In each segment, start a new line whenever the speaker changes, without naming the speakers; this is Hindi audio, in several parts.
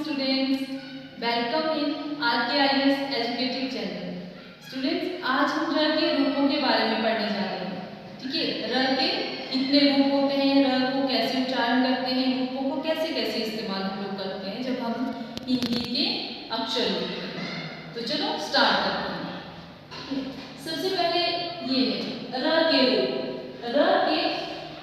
students, welcome in RKIS Educative Channel. Students, आज हम र के रूपों के बारे में पढ़ने जा रहे हैं. ठीक है, र के कितने रूप होते हैं, र को कैसे उच्चारण करते हैं, रूपों को कैसे कैसे इस्तेमाल हम लोग करते हैं जब हम हिंदी के अक्षर लिखते हैं. तो चलो स्टार्ट करते हैं. सबसे पहले ये है र के रूप. र के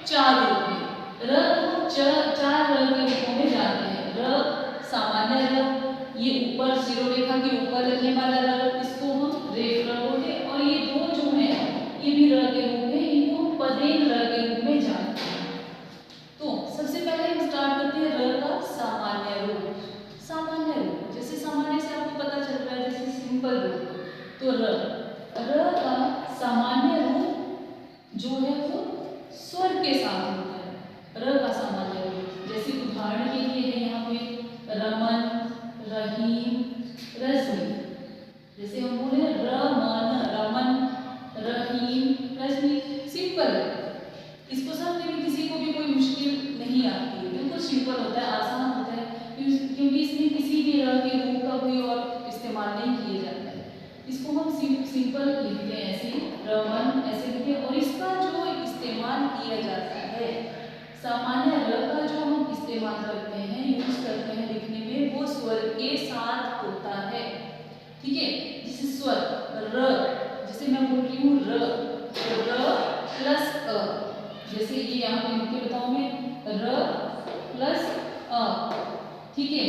चार रूप हैं. र को चार र के रूपों में जानते हैं. र सामान्य र, ये ऊपर शिरोरेखा के ऊपर लगने वाला र, इसको हम रेफ र बोलते हैं. और ये दो जो है ये भी र के रूप में, इनको हम पदेन र के रूप में जानते हैं. तो सबसे पहले हम स्टार्ट करते हैं र का सामान्य रूप. सामान्य रूप जैसे सामान्य से आपको पता चल रहा है जैसे सिंपल रूप. तो र का सामान्य रूप जो है वो स्वर के साथ होता है. र का सामान्य रूप जैसे उदाहरण के लिए है यहाँ पे रमन, रहीम, रजनी. जैसे हम बोले रमन, रमन, रहीम, रजनी. सिंपल है, इसको समझने में किसी को भी कोई मुश्किल नहीं आती है. बिल्कुल सिंपल होता है, आसान होता है, क्योंकि इसमें किसी भी र के रूप का कोई और इस्तेमाल नहीं किया जाता है. इसको हम सिंपल लिखते हैं ऐसे, रमन ऐसे लिखते हैं. और इसका जो इस्तेमाल किया जाता है, सामान्य र का जो हम इस्तेमाल करते हैं, यूज करते हैं लिखने में, वो स्वर के साथ होता है. ठीक है, जैसे स्वर र, जैसे मैं बोल रही हूँ र प्लस अ. जैसे ये यहाँ पे लिख के बताऊँ मैं, र प्लस अ. ठीक है,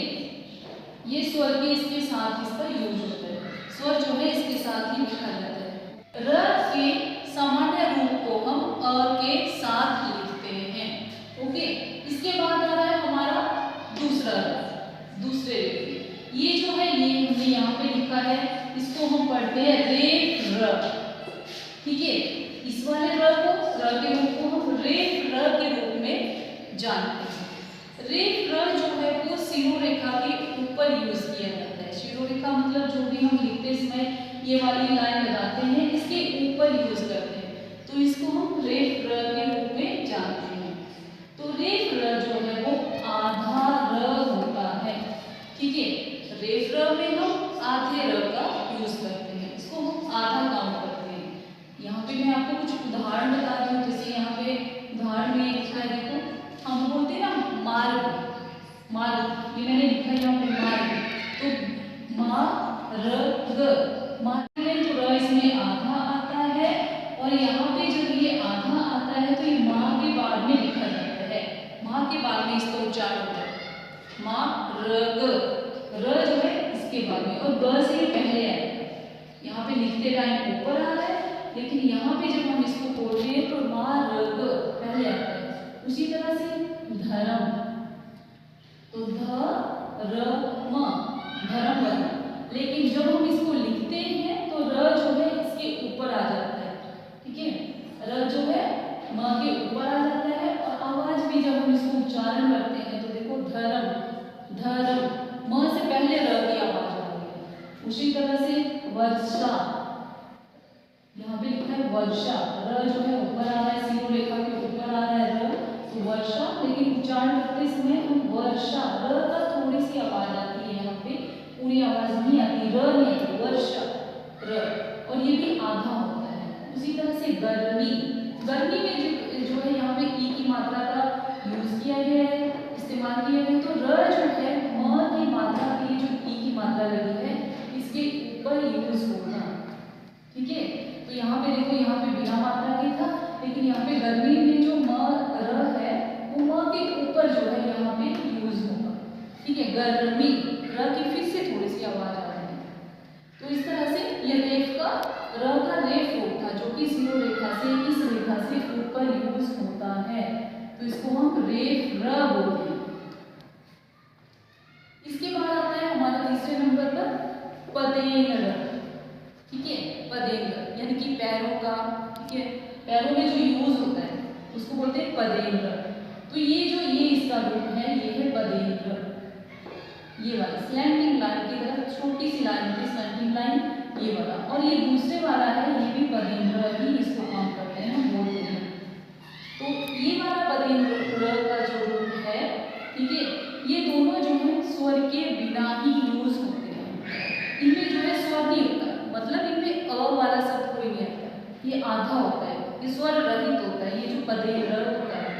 ये स्वर के इसके साथ इसका यूज होता है. स्वर जो है इसके साथ ही लिखा जाता है. र के सामान्य रूप को हम अ के साथ लिखते हैं. ओके, इसके बाद आ रहा है हमारा दूसरा रूप. दूसरे रूप ये जो है ये हमने यहाँ पे लिखा है, इसको हम पढ़ते हैं रेफ र. ठीक है, इस वाले र को, र के रूप को हम रेफ र के रूप में जानते हैं. रेफ र जो है वो शिरोरेखा के ऊपर यूज किया जाता है. शिरोरेखा मतलब जो भी हम लिखते समय ये वाली लाइन लगाते हैं, इसके ऊपर यूज करते हैं. तो इसको हम रेफ र के रूप में जानते हैं. तो रेफ र जो है वो आधा र होता है. ठीक है, रेफ र में हम आधे र का यूज करते हैं, इसको हम आधा काउंट करते हैं. यहाँ पे मैं आपको कुछ उदाहरण बता रही हूँ. जैसे यहाँ पे उदाहरण में लिखा है, देखो हम बोलते हैं ना मार्ग. मार्ग ये मैंने लिखा है यहाँ पे मार्ग. तो मार्ग में तो र इसमें आधा आता है, और यहाँ पे जब ये आधा आता है तो ये माँ के बाद में लिखा जाता है. माँ के बाद में इसका उच्चारण होता है मार्ग. र जो है इसके बाद में, और ग से ये पहले आया. यहाँ पे लिखते टाइम ऊपर आ रहा है, लेकिन यहाँ पे जब हम इसको बोलते हैं तो मार्ग पहले आता है. उसी तरह से धर्म, तो धर्म, धर्म बना. लेकिन जब हम इसको लिखते हैं तो र जो है इसके ऊपर आ जाता है. ठीक है, र जो है म के ऊपर आ जाता है. और आवाज भी जब हम इसको उच्चारण करते हैं तो देखो धर्म, धर्म, म से पहले र की आवाज आ रही है. उसी तरह से वर्षा, यहाँ पे लिखा है वर्षा. र जो है ऊपर आ रहा है, शिरोरेखा के ऊपर आ रहा है र, तो वर्षा. लेकिन उच्चारण करते समय हम वर्षा, र का थोड़ी सी आवाज आती है, यहाँ पे पूरी आवाज नहीं आती, र नहीं आती, वर्षा र. और ये भी आधा होता है. उसी तरह से गर्मी. गर्मी में जो है यहाँ पे ई की मात्रा का यूज किया गया है, इस्तेमाल किया गया है. तो र जो है म की मात्रा के लिए जो ई की मात्रा लगी है, इसके ऊपर यूज होगा. ठीक है, तो यहाँ पे देखो, यहाँ पे बिना मात्रा के था, लेकिन यहाँ पे गर्मी में जो म र है वो म के ऊपर जो है यहाँ पे यूज होगा. ठीक है, गर्मी, र की फिर से थोड़ी सी आवाज आ रही है. तो इस तरह से ये रेफ का, र का रेफ रूप था जो कि शिरोरेखा से, इस रेखा से ऊपर यूज होता है. तो इसको हम रेफ र बोलते हैं. इसके बाद आता है हमारा तीसरे नंबर पर पदेन र. ठीक है, पदेन र यानी कि पैरों का. ठीक है, पैरों में जो यूज होता है उसको बोलते हैं पदेन र. तो ये जो ये इसका रूप है, ये है पदेन र. ये वाला स्लैंटिंग लाइन की तरफ छोटी सी लाइन होती है, स्लैंटिंग लाइन, ये वाला. और ये दूसरे वाला है, ये भी पदेन र ही इसको काम करते हैं, हम बोलते हैं. तो ये वाला पदेन र का जो रूप है, ठीक है, ये दोनों जो है स्वर के बिना ही यूज होते हैं। इनमें जो है स्वर नहीं होता, मतलब इनमें अ वाला शब्द कोई नहीं आता, ये आधा होता है, ये स्वर रहित होता है, ये जो पदे र होता है,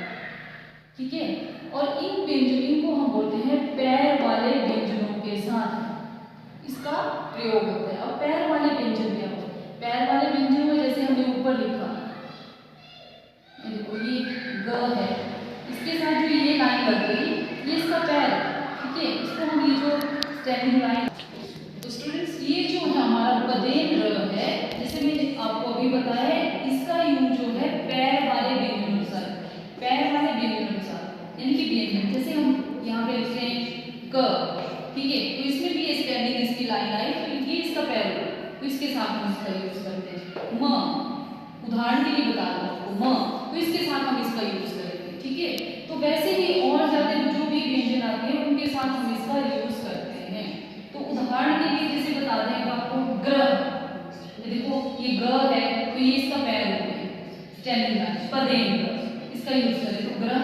ठीक है। और इन व्यंजनों को हम बोलते हैं पैर वाले व्यंजनों के साथ इसका प्रयोग होता है। अब पैर वाले व्यंजन क्या होते हैं? पैर वाले व्यंजन में जैसे हमने ऊपर लिखा, देखो ये ग है, इसके साथ जो ये लाइन लग गई ये इसका पैर, ठीक है। इसको हम ये जो स्टैंडिंग लाइन, तो स्टूडेंट्स ये जो है हमारा पदेन र है, जैसे मैंने आपको अभी बताया है, इसका यूज जो है पैर वाले व्यंजनों के साथ, पैर वाले व्यंजनों के साथ, यानी कि व्यंजन जैसे हम यहाँ पे लिखते हैं क, ठीक है, तो इसमें भी स्टैंडिंग इसकी लाइन आई, तो ये इसका पैर हो, तो इसके साथ हम इसका यूज करते हैं। म, उदाहरण के लिए बता रहा हूँ आपको, म, तो इसके साथ हम इसका यूज करेंगे, ठीक है। तो वैसे ही और ज्यादा जो भी व्यंजन आते हैं उनके साथ हम इसका यूज करते हैं। तो उदाहरण के लिए जैसे बता दें आपको ग्रह, देखो ये ग है, तो ये इसका पैर हो गया, स्टैंडिंग लाइन, पदेन इसका यूज करें तो ग्रह।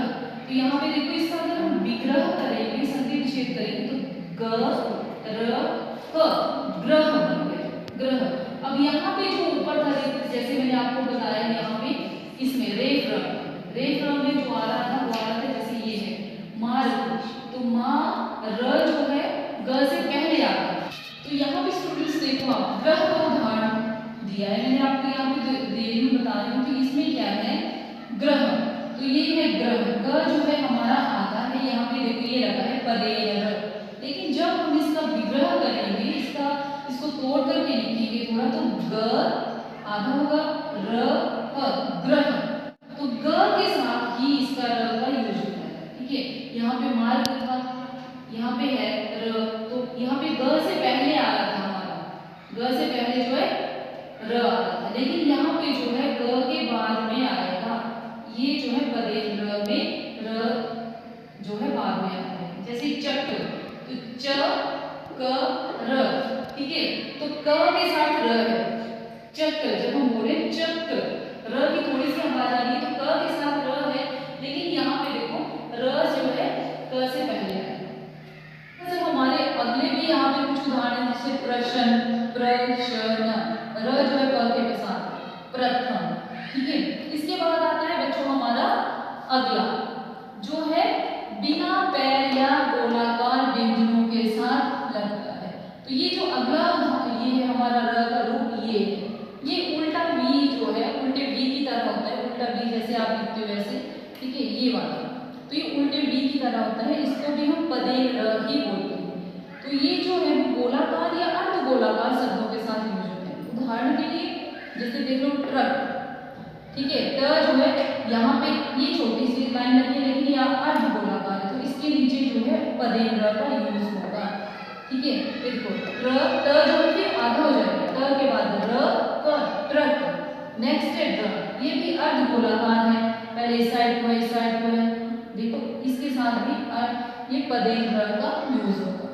तो यहाँ पे देखो इसका अगर हम विग्रह करेंगे, संधि विच्छेद करेंगे तो ग र क, ग्रह बन गया, ग्रह। अब यहाँ पे जो ऊपर था जैसे मैंने आपको बताया, यहाँ पे इसमें रेफ में जो आ रहा था वो आ रहा था जैसे ये है मार्ग, तो माँ र जो है ग से पहले आता है। तो यहाँ पे स्टूडेंट्स देखो आप ग्रह का उदाहरण दिया है मैंने आपको, यहाँ पे दे रही हूँ, बता रही हूँ कि इसमें क्या है ग्रह, तो ये है ग्रह, ग जो है हमारा आता है, यहाँ पे देखो ये लगा है पदे र। लेकिन जब हम इसका विग्रह करेंगे, इसको तोड़ करके लिखेंगे थोड़ा, तो ग आधा होगा, र ह, ग्रह। तो ग के साथ ही इसका र का यूज होता है, ठीक है। यहाँ पे मार्ग था, यहाँ पे है र, तो यहाँ पे ग से पहले आ रहा था हमारा, ग से पहले जो है र आ रहा था, लेकिन यहाँ पे जो है ग के बाद में आएगा, ये जो है पदे र में र जो है बाद में आता है। जैसे चक्र, तो च क र, ठीक है, तो क के साथ र है, चक्र, जब हम बोले चक्र, र की थोड़ी सी आवाज आ रही है, तो क के साथ र है, लेकिन यहाँ पे देखो र जो है क से पहले है। जैसे हमारे अगले भी यहाँ पे कुछ उदाहरण, जैसे प्रश्न, प्रश्न, र जो है प के साथ, प्रथम, ठीक है। इसके बाद आता है बच्चों हमारा अगला, जो है बिना पैर या गोलाकार व्यंजनों के साथ लगता है। तो ये जो अगला ये है हमारा र का रूप, ये उल्टा वी जो है, उल्टे वी की तरह होता है, उल्टा वी जैसे आप लिखते हो वैसे, ठीक है, ये वाला, तो ये उल्टे वी की तरह होता है, इसको भी हम पदे र ही बोलते हैं। तो ये जो है गोलाकार या अर्ध गोलाकार शब्दों के साथ यूज होते हैं। उदाहरण के लिए जैसे देख लो ट्रक, ठीक है, ट जो है यहाँ पे ये छोटी सी लाइन लगी है, लेकिन यह अर्ध गोलाकार है, तो इसके नीचे जो है पदे र का यूज होगा, ठीक है। देखो ट जो है फिर आधा हो जाएगा, ट के बाद र क, ट्रक। नेक्स्ट है ड्र, ये भी अर्ध गोलाकार है, पहले इस साइड को है, इस साइड को है, देखो इसके साथ भी ये पदे र का यूज होगा,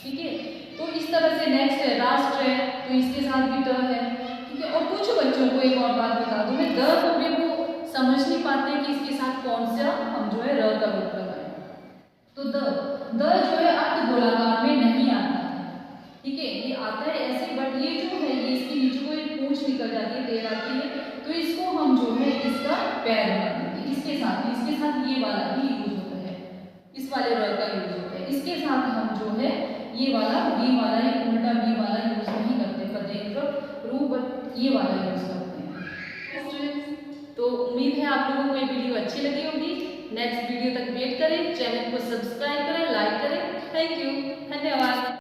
ठीक है। तो इस तरह से नेक्स्ट है राष्ट्र है, तो इसके साथ भी ट है, ठीक है। और कुछ बच्चों को एक और बात बता दूं, मैं द को भी वो समझ नहीं पाते कि इसके साथ कौन सा हम जो है र का रूप लगाएं। तो द जो है अर्ध गोलाकार में नहीं आता है, ठीक है, ये आता है ऐसे, बट ये जो है ये इसके नीचे को एक पूंछ निकल जाती है, टेल आती है, तो इसको हम जो है इसका पैर बना देते हैं। इसके साथ ये वाला ही यूज होता है, इस वाले र का यूज होता है, इसके साथ हम जो है ये वाला वी वाला, ये उल्टा वी वाला यूज नहीं करते, पदे रूप ये वाला यूज करते हैं। तो उम्मीद है आप लोगों को ये वीडियो अच्छी लगी होगी। नेक्स्ट वीडियो तक वेट करें, चैनल को सब्सक्राइब करें, लाइक करें। थैंक यू, धन्यवाद।